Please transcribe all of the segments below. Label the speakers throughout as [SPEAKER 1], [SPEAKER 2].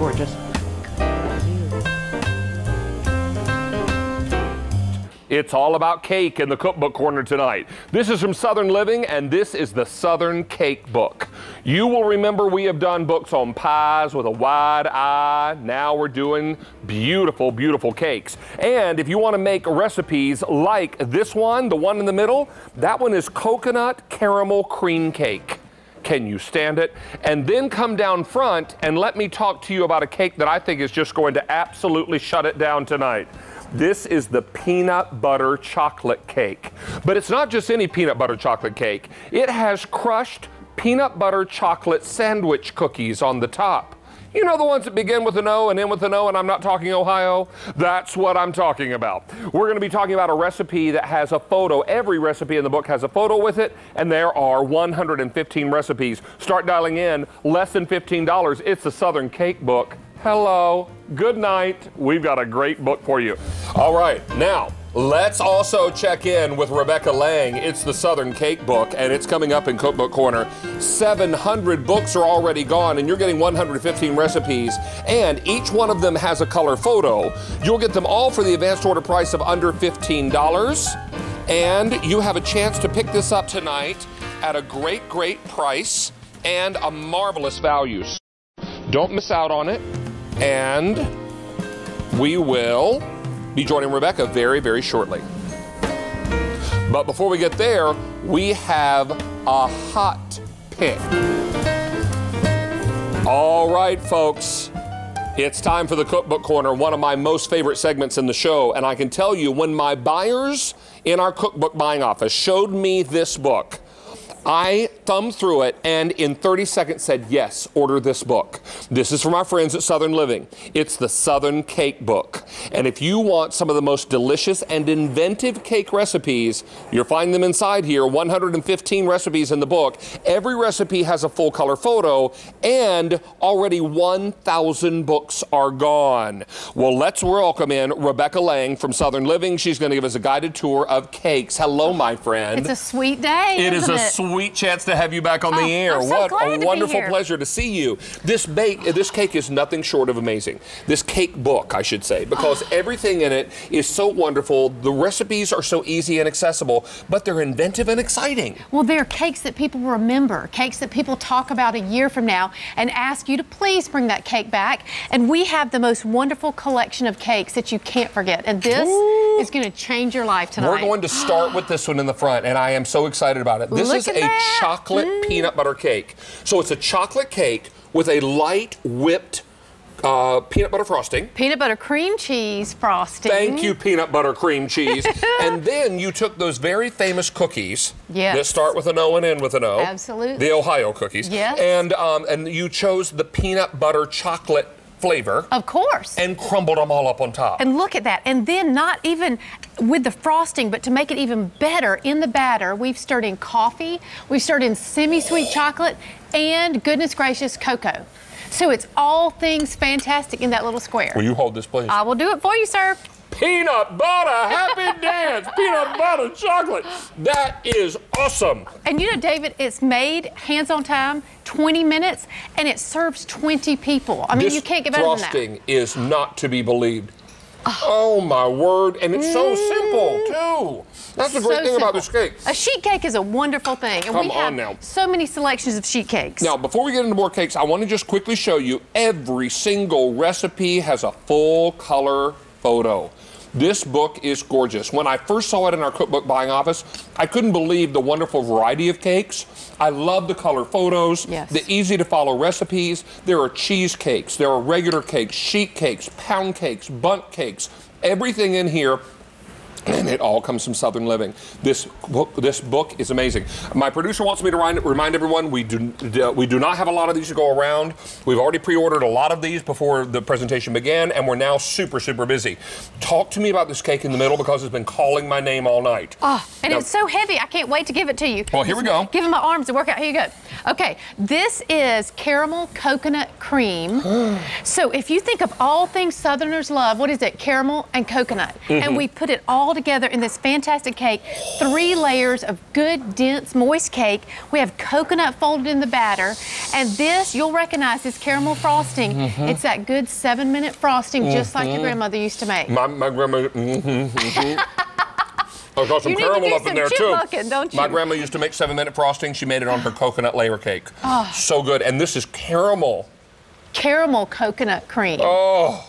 [SPEAKER 1] gorgeous.
[SPEAKER 2] It's all about cake in the cookbook corner tonight. This is from Southern Living, and this is the Southern Cake Book. You will remember we have done books on pies with a wide eye. Now we're doing beautiful, beautiful cakes. And if you want to make recipes like this one, the one in the middle, that one is coconut caramel cream cake. Can you stand it? And then come down front and let me talk to you about a cake that I think is just going to absolutely shut it down tonight. This is the peanut butter chocolate cake. But it's not just any peanut butter chocolate cake. It has crushed peanut butter chocolate sandwich cookies on the top. You know, the ones that begin with an O and end with an O, and I'm not talking Ohio? That's what I'm talking about. We're going to be talking about a recipe that has a photo. Every recipe in the book has a photo with it, and there are 115 recipes. Start dialing in, less than $15. It's the Southern Cake Book. Hello, good night. We've got a great book for you. All right, now, let's also check in with Rebecca Lang. It's the Southern Cake Book, and it's coming up in Cookbook Corner. 700 books are already gone, and you're getting 115 recipes, and each one of them has a color photo. You'll get them all for the advanced order price of under $15, and you have a chance to pick this up tonight at a great, great price and a marvelous value. Don't miss out on it, and we will be joining Rebecca very, very shortly. But before we get there, we have a hot pick. All right, folks, it's time for the Cookbook Corner, one of my most favorite segments in the show. And I can tell you, when my buyers in our cookbook buying office showed me this book, I thumbed through it and in 30 seconds said, yes, order this book. This is from our friends at Southern Living. It's the Southern Cake Book. And if you want some of the most delicious and inventive cake recipes, you'll find them inside here. 115 recipes in the book. Every recipe has a full color photo, and already 1,000 books are gone. Well, let's welcome in Rebecca Lang from Southern Living. She's going to give us a guided tour of cakes. Hello, my friend.
[SPEAKER 1] It's a sweet day, isn't it?
[SPEAKER 2] Sweet chance to have you back on the air.
[SPEAKER 1] I'm so
[SPEAKER 2] what
[SPEAKER 1] glad
[SPEAKER 2] a wonderful pleasure to see you. This cake is nothing short of amazing. This cake book, I should say, because everything in it is so wonderful. The recipes are so easy and accessible, but they're inventive and exciting.
[SPEAKER 1] Well, they're cakes that people remember, cakes that people talk about a year from now and ask you to please bring that cake back. And we have the most wonderful collection of cakes that you can't forget. And this is going to change your life tonight.
[SPEAKER 2] We're going to start with this one in the front, and I am so excited about it. This is a chocolate peanut butter cake. So it's a chocolate cake with a light whipped peanut butter frosting.
[SPEAKER 1] Peanut butter cream cheese frosting.
[SPEAKER 2] Thank you, peanut butter cream cheese. And then you took those very famous cookies that start with an O and end with an O.
[SPEAKER 1] Absolutely.
[SPEAKER 2] The Ohio cookies.
[SPEAKER 1] Yes.
[SPEAKER 2] And you chose the peanut butter chocolate flavor.
[SPEAKER 1] Of course.
[SPEAKER 2] And crumbled them all up on top.
[SPEAKER 1] And look at that. And then not even with the frosting, but to make it even better, in the batter, we've stirred in coffee, we've stirred in semi-sweet chocolate, and goodness gracious, cocoa. So it's all things fantastic in that little square.
[SPEAKER 2] Will you hold this, please?
[SPEAKER 1] I will do it for you, sir.
[SPEAKER 2] Peanut butter, happy dance, peanut butter chocolate. That is awesome.
[SPEAKER 1] And you know, David, it's made hands-on time, 20 minutes, and it serves 20 people. I mean, you can't get better than that.
[SPEAKER 2] This frosting is not to be believed. Oh my word, and it's so simple too. That's the great thing about this cake.
[SPEAKER 1] A sheet cake is a wonderful thing, and we have so many selections of sheet cakes.
[SPEAKER 2] Now, before we get into more cakes, I want to just quickly show you every single recipe has a full color photo. This book is gorgeous. When I first saw it in our cookbook buying office, I couldn't believe the wonderful variety of cakes. I love the color photos, the easy to follow recipes. There are cheesecakes, there are regular cakes, sheet cakes, pound cakes, bundt cakes, everything in here. And it all comes from Southern Living. This book is amazing. My producer wants me to remind everyone we do not have a lot of these to go around. We've already pre-ordered a lot of these before the presentation began, and we're now super, super busy. Talk to me about this cake in the middle, because it's been calling my name all night.
[SPEAKER 1] Oh, and it's so heavy, I can't wait to give it to you.
[SPEAKER 2] Well, here we go.
[SPEAKER 1] Give him my arms to work out. Here you go. Okay, this is caramel coconut cream. So if you think of all things Southerners love, what is it? Caramel and coconut. And we put it all all together in this fantastic cake. 3 layers of good, dense, moist cake. We have coconut folded in the batter. And this, you'll recognize this caramel frosting. It's that good 7-minute frosting, just like your grandmother used to make.
[SPEAKER 2] My grandma, I've got some caramel up in there too.
[SPEAKER 1] Don't you?
[SPEAKER 2] My grandma used to make 7-minute frosting. She made it on her coconut layer cake. Oh. So good. And this is caramel.
[SPEAKER 1] Caramel coconut cream.
[SPEAKER 2] Oh,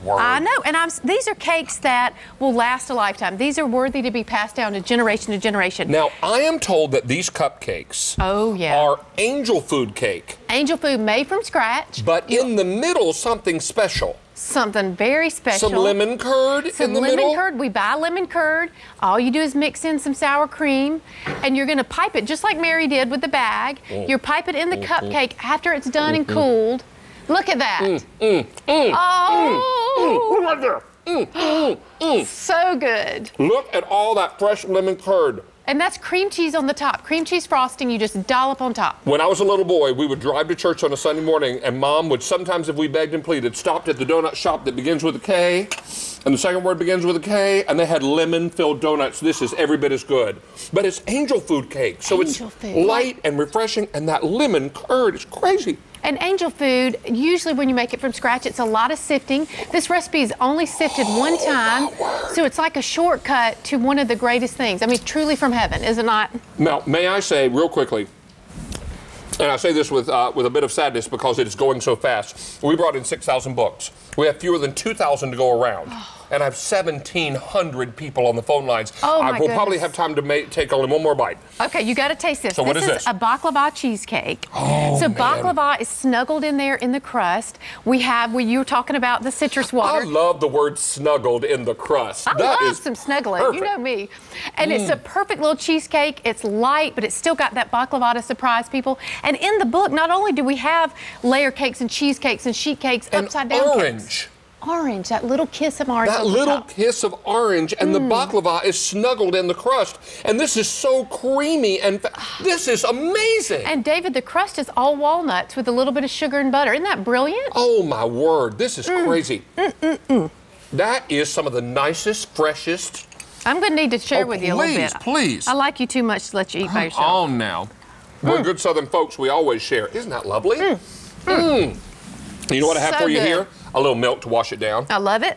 [SPEAKER 2] word.
[SPEAKER 1] I know. And these are cakes that will last a lifetime. These are worthy to be passed down to generation.
[SPEAKER 2] Now, I am told that these cupcakes are angel food cake.
[SPEAKER 1] Angel food made from scratch.
[SPEAKER 2] But in the middle, something special.
[SPEAKER 1] Something very special.
[SPEAKER 2] Some lemon curd in the middle?
[SPEAKER 1] Some lemon curd. We buy lemon curd. All you do is mix in some sour cream, and you're going to pipe it just like Mary did with the bag. You pipe it in the cupcake after it's done and cooled. Look at that. So good.
[SPEAKER 2] Look at all that fresh lemon curd.
[SPEAKER 1] And that's cream cheese on the top. Cream cheese frosting, you just dollop on top.
[SPEAKER 2] When I was a little boy, we would drive to church on a Sunday morning, and Mom would sometimes, if we begged and pleaded, stopped at the donut shop that begins with a K, and the second word begins with a K, and they had lemon-filled donuts. This is every bit as good. But it's angel food cake, so it's light and refreshing, and that lemon curd is crazy.
[SPEAKER 1] And angel food, usually when you make it from scratch, it's a lot of sifting. This recipe is only sifted one time, so it's like a shortcut to one of the greatest things. I mean, truly from heaven, is it not?
[SPEAKER 2] Now, may I say real quickly, and I say this with a bit of sadness because it is going so fast. We brought in 6,000 books. We have fewer than 2,000 to go around. And I have 1,700 people on the phone lines. I will probably have time to take only one more bite.
[SPEAKER 1] Okay, you got to taste this.
[SPEAKER 2] So what is this?
[SPEAKER 1] A baklava cheesecake.
[SPEAKER 2] Oh,
[SPEAKER 1] so
[SPEAKER 2] man.
[SPEAKER 1] Baklava is snuggled in there in the crust. You were talking about the citrus water.
[SPEAKER 2] I love the word snuggled in the crust.
[SPEAKER 1] I love some snuggling.
[SPEAKER 2] Perfect.
[SPEAKER 1] You know me. And it's a perfect little cheesecake. It's light, but it's still got that baklava to surprise people. And in the book, not only do we have layer cakes and cheesecakes and sheet cakes, upside down cakes. Orange, that little kiss of orange.
[SPEAKER 2] That little kiss of orange, and the baklava is snuggled in the crust. And this is so creamy, and this is amazing.
[SPEAKER 1] And David, the crust is all walnuts with a little bit of sugar and butter. Isn't that brilliant?
[SPEAKER 2] Oh my word, this is crazy. That is some of the nicest, freshest.
[SPEAKER 1] I'm going to need to share with you a little bit.
[SPEAKER 2] Please.
[SPEAKER 1] I like you too much to let you eat by yourself.
[SPEAKER 2] Come on now. We're good Southern folks. We always share. Isn't that lovely? You know what I have for you here? A little milk to wash it down.
[SPEAKER 1] I love it.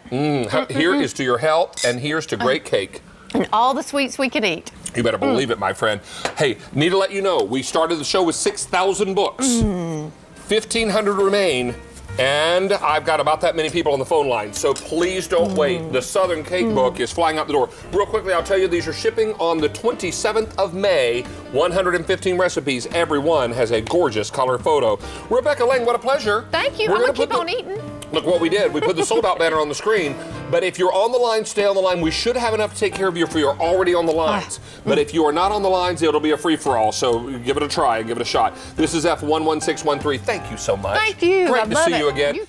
[SPEAKER 2] Here is to your health, and here's to great cake.
[SPEAKER 1] And all the sweets we can eat.
[SPEAKER 2] You better believe it, my friend. Hey, need to let you know, we started the show with 6,000 books. 1,500 remain, and I've got about that many people on the phone line, so please don't wait. The Southern Cake Book is flying out the door. Real quickly, I'll tell you, these are shipping on the 27th of May. 115 recipes. Every one has a gorgeous color photo. Rebecca Lang, what a pleasure.
[SPEAKER 1] Thank you. I'm going to keep on eating.
[SPEAKER 2] Look what we did. We put the sold out banner on the screen. But if you're on the line, stay on the line. We should have enough to take care of you if you're already on the lines. But if you are not on the lines, it'll be a free-for-all. So give it a try and give it a shot. This is F11613. Thank you so much.
[SPEAKER 1] Thank you.
[SPEAKER 2] Great to see you again.